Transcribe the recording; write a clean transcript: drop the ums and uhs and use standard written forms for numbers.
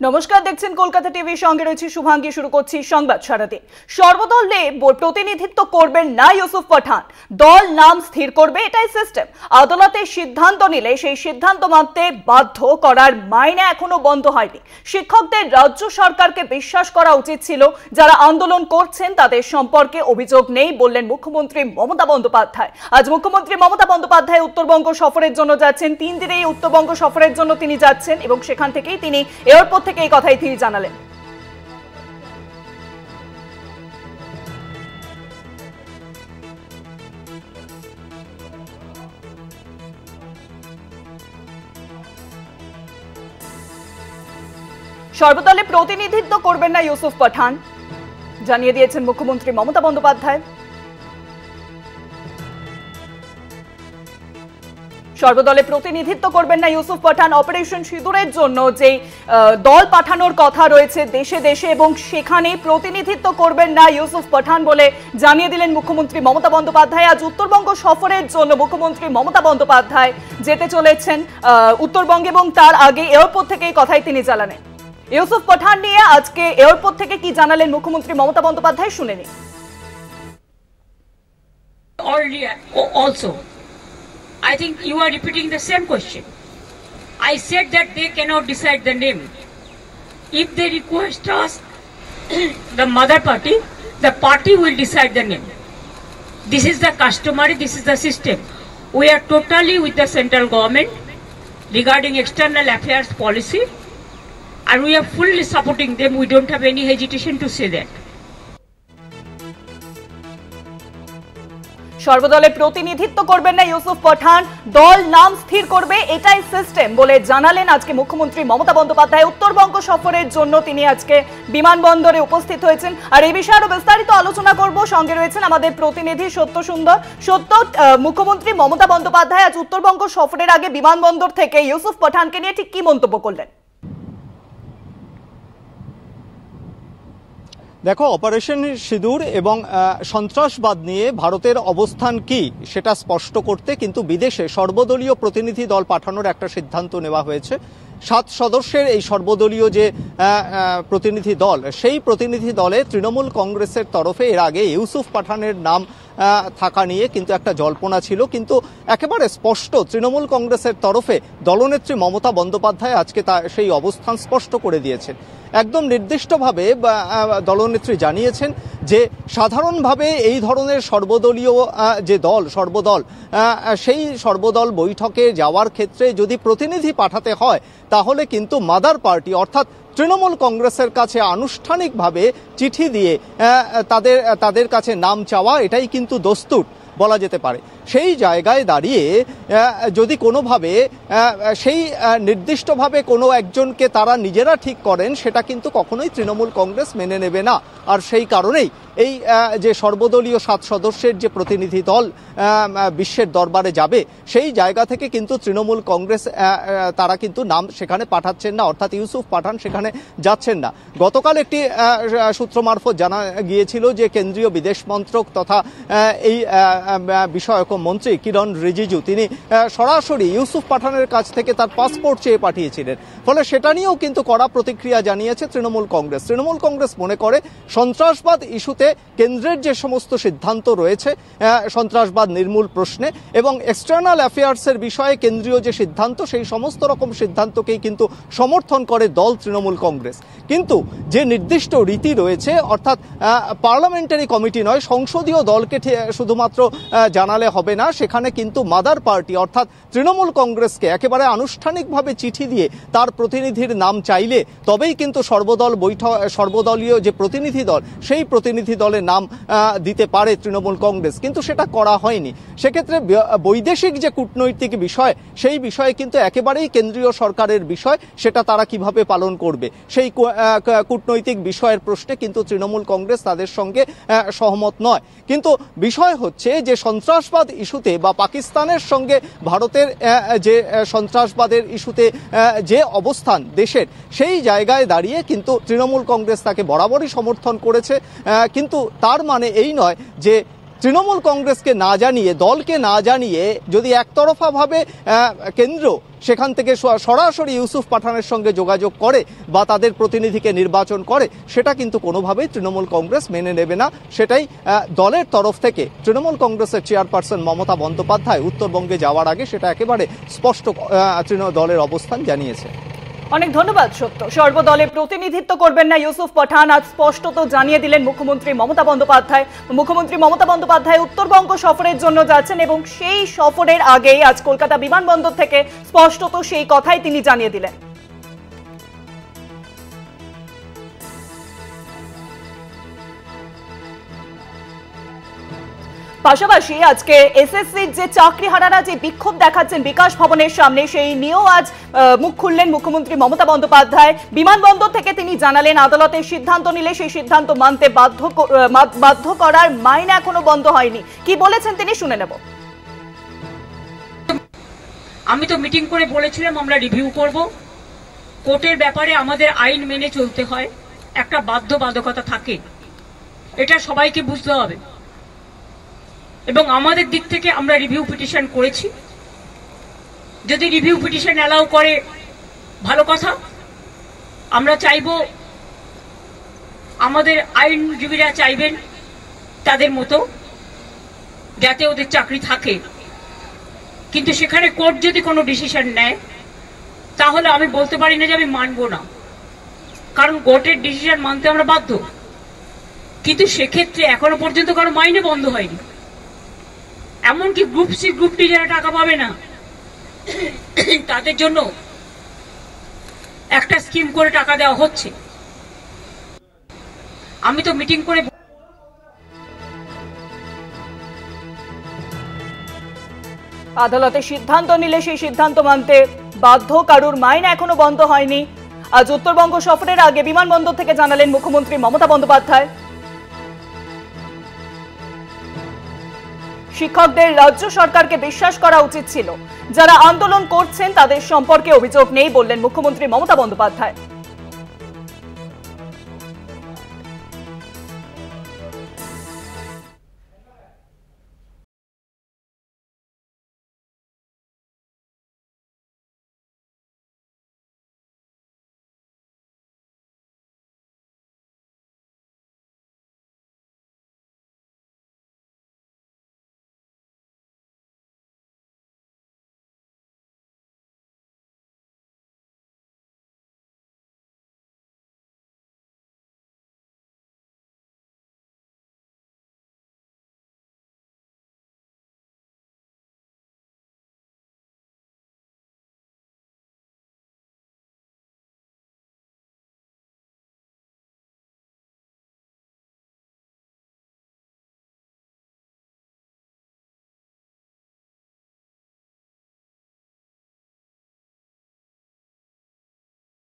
নমস্কার, দেখছেন কলকাতা টিভি, সঙ্গে রয়েছে শুভাঙ্গী। শুরু করছি সংবাদ সারাদিন। সর্বদলে প্রতিনিধিত্ব করবেন না ইউসুফ পাঠান, দল নাম স্থির করবে, এটাই সিস্টেম। আদালতে সিদ্ধান্ত নিলে সেই সিদ্ধান্ত মানতে বাধ্য করার মাইনে এখনো বন্ধ হয়নি। শিক্ষকদের রাজ্য সরকারকে বিশ্বাস করা উচিত ছিল। যারা আন্দোলন করছেন তাদের সম্পর্কে অভিযোগ নেই বললেন মুখ্যমন্ত্রী মমতা বন্দ্যোপাধ্যায়। আজ মুখ্যমন্ত্রী মমতা বন্দ্যোপাধ্যায় উত্তরবঙ্গ সফরের জন্য যাচ্ছেন। 3 দিনের এই উত্তরবঙ্গ সফরের জন্য তিনি যাচ্ছেন এবং সেখান থেকেই তিনি এয়ারপোর্ট থেকে এই কথাই তিনি জানালেন। সর্বদলে প্রতিনিধিত্ব করবেন না ইউসুফ পাঠান, জানিয়ে দিয়েছেন মুখ্যমন্ত্রী মমতা বন্দ্যোপাধ্যায়। সর্বদলে প্রতিনিধিত্ব করবেন না ইউসুফ পাঠান। অপারেশন সিঁদুরের জন্য যে দল পাঠানোর কথা রয়েছে দেশে দেশে, এবং সেখানে প্রতিনিধিত্ব করবেন না ইউসুফ পাঠান বলে জানিয়ে দিলেন মুখ্যমন্ত্রী মমতা বন্দ্যোপাধ্যায়। আজ উত্তরবঙ্গ সফরের জন্য মুখ্যমন্ত্রী মমতা বন্দ্যোপাধ্যায় যেতে চলেছেন উত্তরবঙ্গে, এবং তার আগে এয়ারপোর্ট থেকে এই কথাই তিনি জানালেন। ইউসুফ পাঠান নিয়ে আজকে এয়ারপোর্ট থেকে কি জানালেন মুখ্যমন্ত্রী মমতা বন্দ্যোপাধ্যায়, শুনে নিন। I think you are repeating the same question. I said that they cannot decide the name. If they request us, the mother party, the party will decide the name. This is the customary, this is the system. We are totally with the central government regarding external affairs policy, and we are fully supporting them. We don't have any hesitation to say that. সর্বদলে প্রতিনিধিত্ব করবেন না ইউসুফ পাঠান, দল নাম স্থির করবে, এটাই system বলে জানালেন আজকে মুখ্যমন্ত্রী মমতা বন্দ্যোপাধ্যায়। উত্তরবঙ্গ সফরের জন্য তিনি আজকে বিমানবন্দরে উপস্থিত হয়েছেন। আর এই বিষয়ে আরো বিস্তারিত আলোচনা করব। সঙ্গে রয়েছেন আমাদের প্রতিনিধি সত্য সুন্দর। সত্য, মুখ্যমন্ত্রী মমতা বন্দ্যোপাধ্যায় আজ উত্তরবঙ্গ সফরের আগে বিমানবন্দর থেকে ইউসুফ পাঠানকে নিয়ে ঠিক কি মন্তব্য করলেন? দেখো, অপারেশন সিঁদুর এবং সন্ত্রাসবাদ নিয়ে ভারতের অবস্থান কি সেটা স্পষ্ট করতে কিন্তু বিদেশে সর্বদলীয় প্রতিনিধি দল পাঠানোর একটা সিদ্ধান্ত নেওয়া হয়েছে। 7 সদস্যের এই সর্বদলীয় যে প্রতিনিধি দল, সেই প্রতিনিধি দলে তৃণমূল কংগ্রেসের তরফে এর আগে ইউসুফ পাঠানের নাম থাকা নিয়ে কিন্তু একটা জল্পনা ছিল, কিন্তু একেবারে স্পষ্ট তৃণমূল কংগ্রেসের তরফে দলনেত্রী মমতা বন্দ্যোপাধ্যায় আজকে সেই অবস্থান স্পষ্ট করে দিয়েছেন। একদম নির্দিষ্টভাবে দলনেত্রী জানিয়েছেন যে সাধারণভাবে এই ধরনের সর্বদলীয় যে দল, সর্বদল, সেই সর্বদল বৈঠকে যাওয়ার ক্ষেত্রে যদি প্রতিনিধি পাঠাতে হয় তাহলে কিন্তু মাদার পার্টি অর্থাৎ তৃণমূল কংগ্রেসের কাছে আনুষ্ঠানিকভাবে চিঠি দিয়ে তাদের কাছে নাম চাওয়া, এটাই কিন্তু দস্তুর বলা যেতে পারে। সেই জায়গায় দাঁড়িয়ে যদি কোনোভাবে সেই নির্দিষ্টভাবে কোনো একজনকে তারা নিজেরা ঠিক করেন, সেটা কিন্তু কখনোই তৃণমূল কংগ্রেস মেনে নেবে না। আর সেই কারণেই এই যে সর্বদলীয় 7 সদস্যের যে প্রতিনিধি দল বিশ্বের দরবারে যাবে, সেই জায়গা থেকে কিন্তু তৃণমূল কংগ্রেস তারা কিন্তু নাম সেখানে পাঠাচ্ছেন না, অর্থাৎ ইউসুফ পাঠান সেখানে যাচ্ছেন না। গতকাল একটি সূত্র মারফত জানা গিয়েছিল যে কেন্দ্রীয় বিদেশ মন্ত্রক তথা এই বিষয়ক মন্ত্রী কিরণ রিজিজু তিনি সরাসরি ইউসুফ পাঠানের কাছ থেকে তার পাসপোর্ট চেয়ে পাঠিয়েছিলেন। ফলে সেটা নিয়েও কিন্তু কড়া প্রতিক্রিয়া জানিয়েছে তৃণমূল কংগ্রেস। তৃণমূল কংগ্রেস মনে করে সন্ত্রাসবাদ ইস্যুতে কেন্দ্রের যে সমস্ত সিদ্ধান্ত রয়েছে সন্ত্রাসবাদ নির্মূল প্রশ্নে এবং এক্সটার্নাল অ্যাফেয়ার্সের বিষয়ে কেন্দ্রীয় যে সিদ্ধান্ত, সেই সমস্ত রকম সিদ্ধান্তকেই কিন্তু সমর্থন করে দল তৃণমূল কংগ্রেস। কিন্তু যে নির্দিষ্ট রীতি রয়েছে, অর্থাৎ পার্লামেন্টারি কমিটি নয়, সংসদীয় দলকে শুধুমাত্র জানালে হবে না, সেখানে কিন্তু মাদার পার্টি অর্থাৎ তৃণমূল কংগ্রেসকে একেবারে আনুষ্ঠানিকভাবে চিঠি দিয়ে তার প্রতিনিধির নাম চাইলে তবেই কিন্তু সর্বদলীয় যে প্রতিনিধি দল, সেই প্রতিনিধি দলের নাম দিতে পারে তৃণমূল কংগ্রেস, কিন্তু সেটা করা হয়নি। সেক্ষেত্রে বৈদেশিক যে কূটনৈতিক বিষয়, সেই বিষয়ে কিন্তু একেবারেই কেন্দ্রীয় সরকারের বিষয়, সেটা তারা কিভাবে পালন করবে, সেই কূটনৈতিক বিষয়ের প্রশ্নে কিন্তু তৃণমূল কংগ্রেস তাদের সঙ্গে সহমত নয়। কিন্তু বিষয় হচ্ছে যে সন্ত্রাসবাদ ইস্যুতে বা পাকিস্তানের সঙ্গে ভারতের যে সন্ত্রাসবাদের ইস্যুতে যে অবস্থান দেশের, সেই জায়গায় দাঁড়িয়ে কিন্তু তৃণমূল কংগ্রেস তাকে বরাবরই সমর্থন করেছে। কিন্তু তার মানে এই নয় যে তৃণমূল কংগ্রেসকে না জানিয়ে, দলকে না জানিয়ে যদি একতরফাভাবে কেন্দ্র সেখান থেকে সরাসরি ইউসুফ পাঠানের সঙ্গে যোগাযোগ করে বা তাদের প্রতিনিধিকে নির্বাচন করে, সেটা কিন্তু কোনোভাবেই তৃণমূল কংগ্রেস মেনে নেবে না। সেটাই দলের তরফ থেকে তৃণমূল কংগ্রেসের চেয়ারপারসন মমতা বন্দ্যোপাধ্যায় উত্তরবঙ্গে যাওয়ার আগে সেটা একেবারে স্পষ্ট দলের অবস্থান জানিয়েছে। অনেক ধন্যবাদ সত্য। সর্বদলে প্রতিনিধিত্ব করবেন না ইউসুফ পাঠান, আজ স্পষ্টত জানিয়ে দিলেন মুখ্যমন্ত্রী মমতা বন্দ্যোপাধ্যায়। মুখ্যমন্ত্রী মমতা বন্দ্যোপাধ্যায় উত্তরবঙ্গ সফরের জন্য যাচ্ছেন এবং সেই সফরের আগেই আজ কলকাতা বিমানবন্দর থেকে স্পষ্টত সেই কথাই তিনি জানিয়ে দিলেন। পাশাপাশি আজকে এসএসসির যে চাকরিহারারা যে বিক্ষোভ দেখাচ্ছেন বিকাশ ভবনের সামনে, সেই নিয়েও আজ মুখ খুললেন মুখ্যমন্ত্রী মমতা বন্দ্যোপাধ্যায়। বিমানবন্দর থেকে তিনি জানালেন আদালতের সিদ্ধান্ত নিলে সেই সিদ্ধান্ত মানতে বাধ্য করার মাইনে এখনো বন্ধ হয়নি। কি বলেছেন তিনি শুনে নেব। আমি তো মিটিং করে বলেছিলাম আমরা রিভিউ করব। কোর্টের ব্যাপারে আমাদের আইন মেনে চলতে হয়, একটা বাধ্যবাধকতা থাকে, এটা সবাইকে বুঝতে হবে। এবং আমাদের দিক থেকে আমরা রিভিউ পিটিশন করেছি। যদি রিভিউ পিটিশন অ্যালাউ করে ভালো কথা। আমরা চাইব, আমাদের আইনজীবীরা চাইবেন তাদের মতো যাতে ওদের চাকরি থাকে। কিন্তু সেখানে কোর্ট যদি কোনো ডিসিশন নেয় তাহলে আমি বলতে পারি না যে আমি মানব না, কারণ কোর্টের ডিসিশন মানতে আমরা বাধ্য। কিন্তু সেক্ষেত্রে এখনো পর্যন্ত কারো মাইনে বন্ধ হয়নি। এমনকি গ্রুপ সি গ্রুপ ডি যারা টাকা পাবে না তাদের জন্য একটা স্কিম করে টাকা দেওয়া হচ্ছে। আমি তো মিটিং করে আদালতে সিদ্ধান্ত নিলে সেই সিদ্ধান্ত মানতে বাধ্য, কারুর মাইনে এখনো বন্ধ হয়নি। আজ উত্তরবঙ্গ সফরের আগে বিমানবন্দর থেকে জানালেন মুখ্যমন্ত্রী মমতা বন্দ্যোপাধ্যায়। শিক্ষকদের রাজ্য সরকারকে বিশ্বাস করা উচিত ছিল, যারা আন্দোলন করছেন তাদের সম্পর্কে অভিযোগ নেই বললেন মুখ্যমন্ত্রী মমতা বন্দ্যোপাধ্যায়।